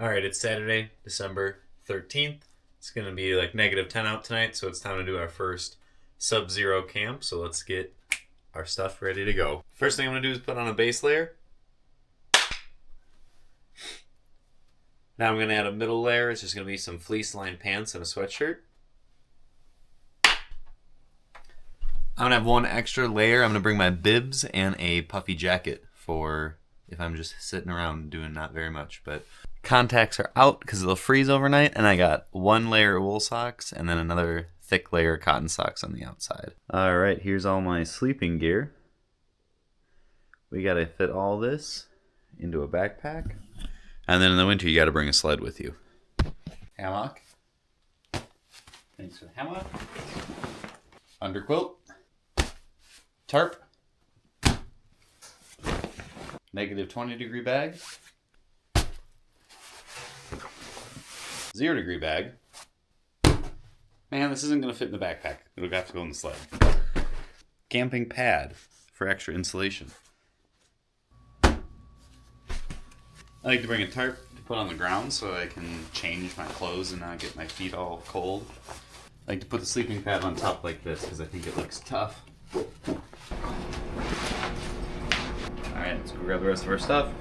All right, it's Saturday, December 13th. It's going to be like -10 out tonight, so it's time to do our first sub-zero camp. So let's get our stuff ready to go. First thing I'm going to do is put on a base layer. Now I'm going to add a middle layer. It's just going to be some fleece-lined pants and a sweatshirt. I'm going to have one extra layer. I'm going to bring my bibs and a puffy jacket for if I'm just sitting around doing not very much. But contacts are out because they'll freeze overnight, and I got one layer of wool socks and then another thick layer of cotton socks on the outside. All right, here's all my sleeping gear. We got to fit all this into a backpack. And then in the winter, you got to bring a sled with you. Hammock. Thanks for the hammock. Underquilt. Tarp. -20-degree bag. 0-degree bag. Man, this isn't going to fit in the backpack. It'll have to go in the sled. Camping pad for extra insulation. I like to bring a tarp to put on the ground so I can change my clothes and not get my feet all cold. I like to put the sleeping pad on top like this because I think it looks tough. Alright, let's go grab the rest of our stuff.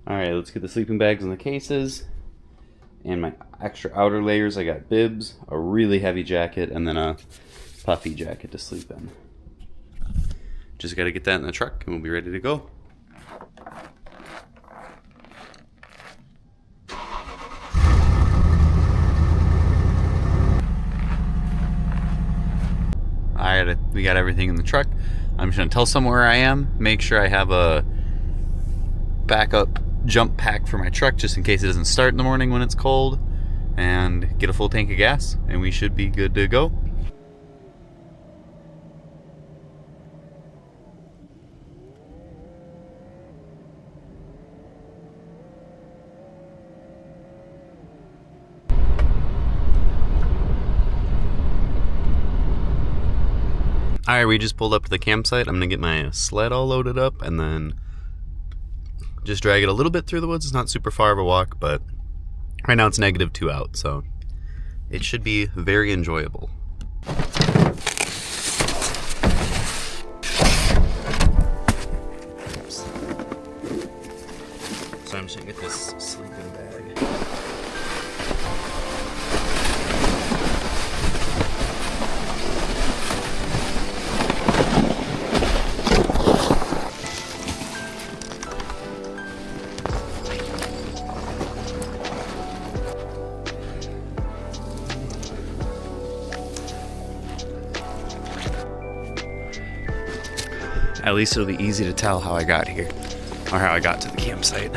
Alright, let's get the sleeping bags in the cases. And my extra outer layers, I got bibs, a really heavy jacket, and then a puffy jacket to sleep in. Just got to get that in the truck and we'll be ready to go. Alright, we got everything in the truck. I'm just going to tell someone where I am, make sure I have a backup jump pack for my truck just in case it doesn't start in the morning when it's cold, and get a full tank of gas, and we should be good to go. Alright, we just pulled up to the campsite. I'm gonna get my sled all loaded up and then just drag it a little bit through the woods. It's not super far of a walk, but right now it's -2 out, so it should be very enjoyable. Oops. So I'm just gonna get this sleeping bag. At least it'll be easy to tell how I got here, or how I got to the campsite.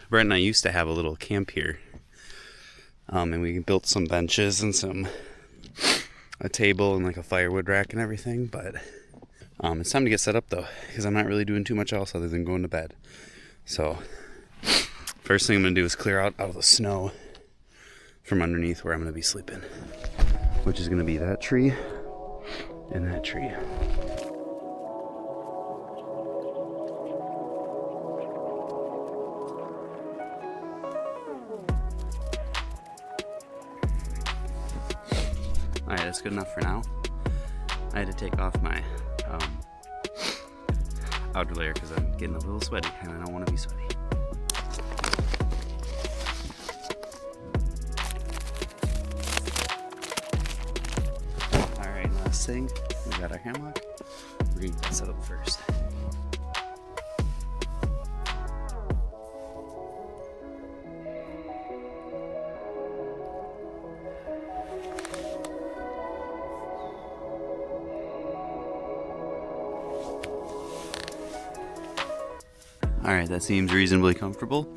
Brent and I used to have a little camp here, and we built some benches and a table and like a firewood rack and everything, but it's time to get set up though, because I'm not really doing too much else other than going to bed. So first thing I'm gonna do is clear out all the snow from underneath where I'm gonna be sleeping, which is gonna be that tree and that tree. Alright, that's good enough for now. I had to take off my outer layer because I'm getting a little sweaty and I don't want to be sweaty. Alright, last thing, we got our hammock. We're gonna get that set up first. Alright, that seems reasonably comfortable.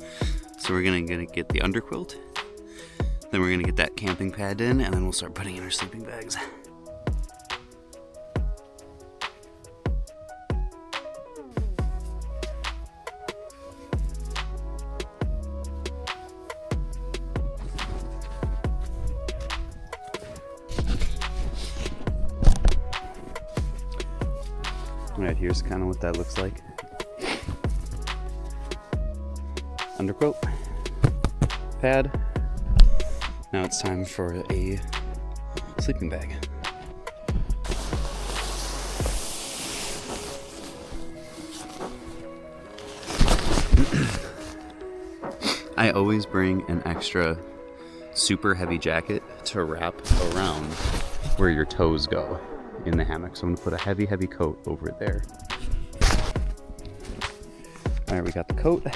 So we're gonna get the underquilt. Then we're gonna get that camping pad in, and then we'll start putting in our sleeping bags. Alright, here's kind of what that looks like. Underquilt, pad. Now it's time for a sleeping bag. I always bring an extra super heavy jacket to wrap around where your toes go in the hammock. So I'm gonna put a heavy coat over there. All right, we got the coat.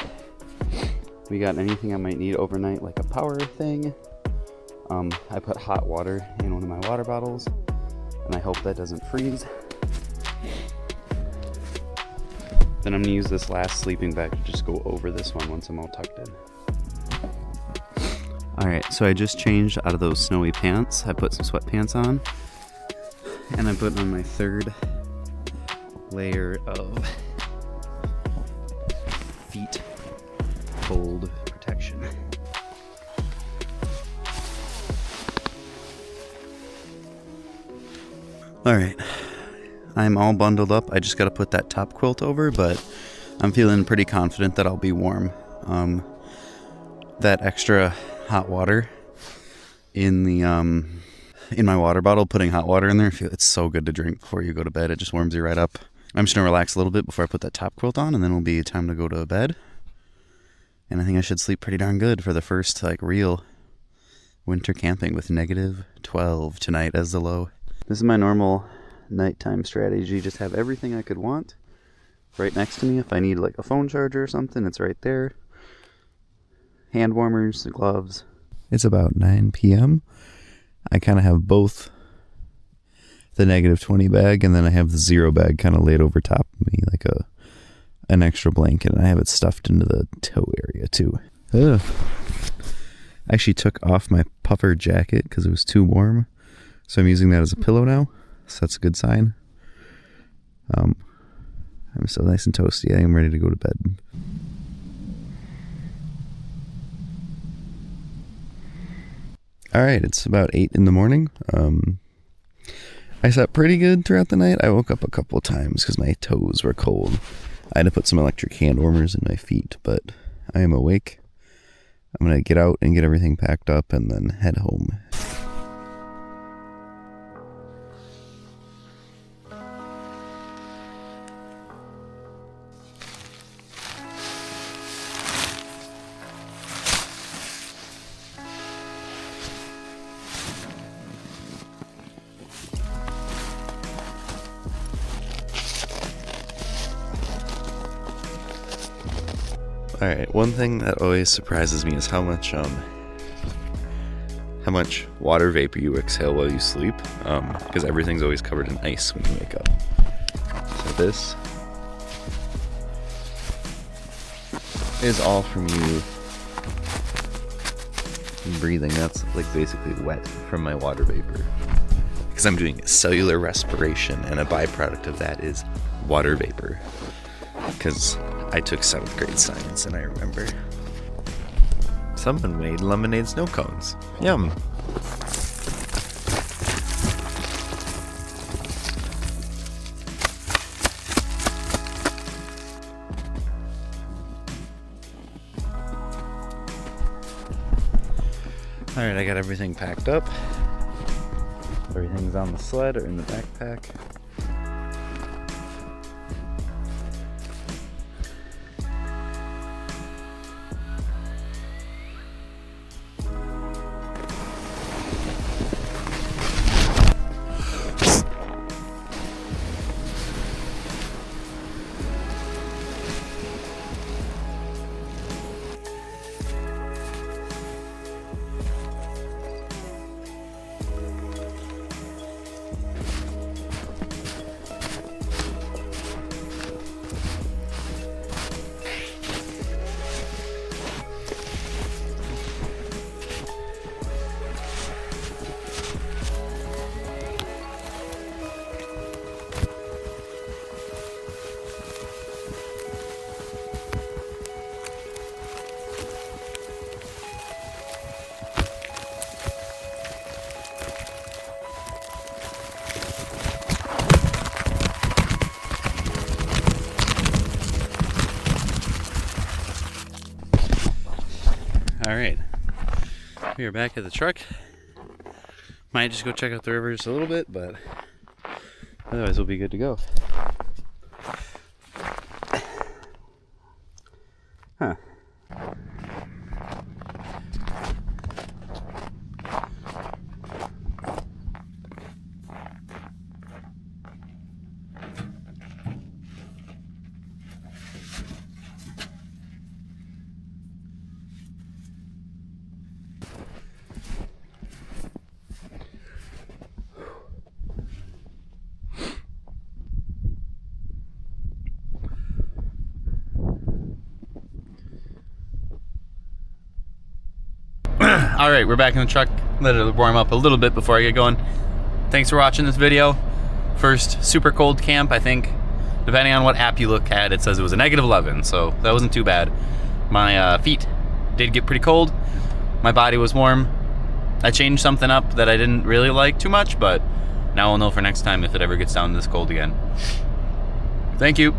We got anything I might need overnight, like a power thing. I put hot water in one of my water bottles, and I hope that doesn't freeze. Then I'm gonna use this last sleeping bag to just go over this one once I'm all tucked in. All right, so I just changed out of those snowy pants. I put some sweatpants on, and I'm putting on my third layer of feet cold protection. All right, I'm all bundled up. I just got to put that top quilt over, but I'm feeling pretty confident that I'll be warm. That extra hot water in the in my water bottle, putting hot water in there, it's so good to drink before you go to bed. It just warms you right up. I'm just gonna relax a little bit before I put that top quilt on, and then it'll be time to go to bed. And I think I should sleep pretty darn good for the first real winter camping with -12 tonight as the low. This is my normal nighttime strategy. Just have everything I could want right next to me. If I need a phone charger or something, it's right there. Hand warmers, gloves. It's about 9 p.m. I kind of have both the -20 bag, and then I have the 0 bag kind of laid over top of me like an extra blanket, and I have it stuffed into the toe area too. Ugh. I actually took off my puffer jacket because it was too warm, so I'm using that as a pillow now, so that's a good sign. I'm still nice and toasty. I am ready to go to bed. Alright, it's about 8 in the morning. I slept pretty good throughout the night. I woke up a couple of times because my toes were cold. I had to put some electric hand warmers in my feet, but I am awake. I'm going to get out and get everything packed up and then head home. Alright, one thing that always surprises me is how much water vapor you exhale while you sleep, because everything's always covered in ice when you wake up. So this is all from you breathing. That's basically wet from my water vapor, because I'm doing cellular respiration, and a byproduct of that is water vapor, because I took 7th grade science and I remember. Someone made lemonade snow cones. Yum. Alright, I got everything packed up. Everything's on the sled or in the backpack. All right, we are back at the truck. Might just go check out the river just a little bit, but otherwise we'll be good to go. Huh. All right, we're back in the truck. Let it warm up a little bit before I get going. Thanks for watching this video. First super cold camp, I think. Depending on what app you look at, it says it was a -11, so that wasn't too bad. My feet did get pretty cold. My body was warm. I changed something up that I didn't really like too much, but now I'll know for next time if it ever gets down this cold again. Thank you.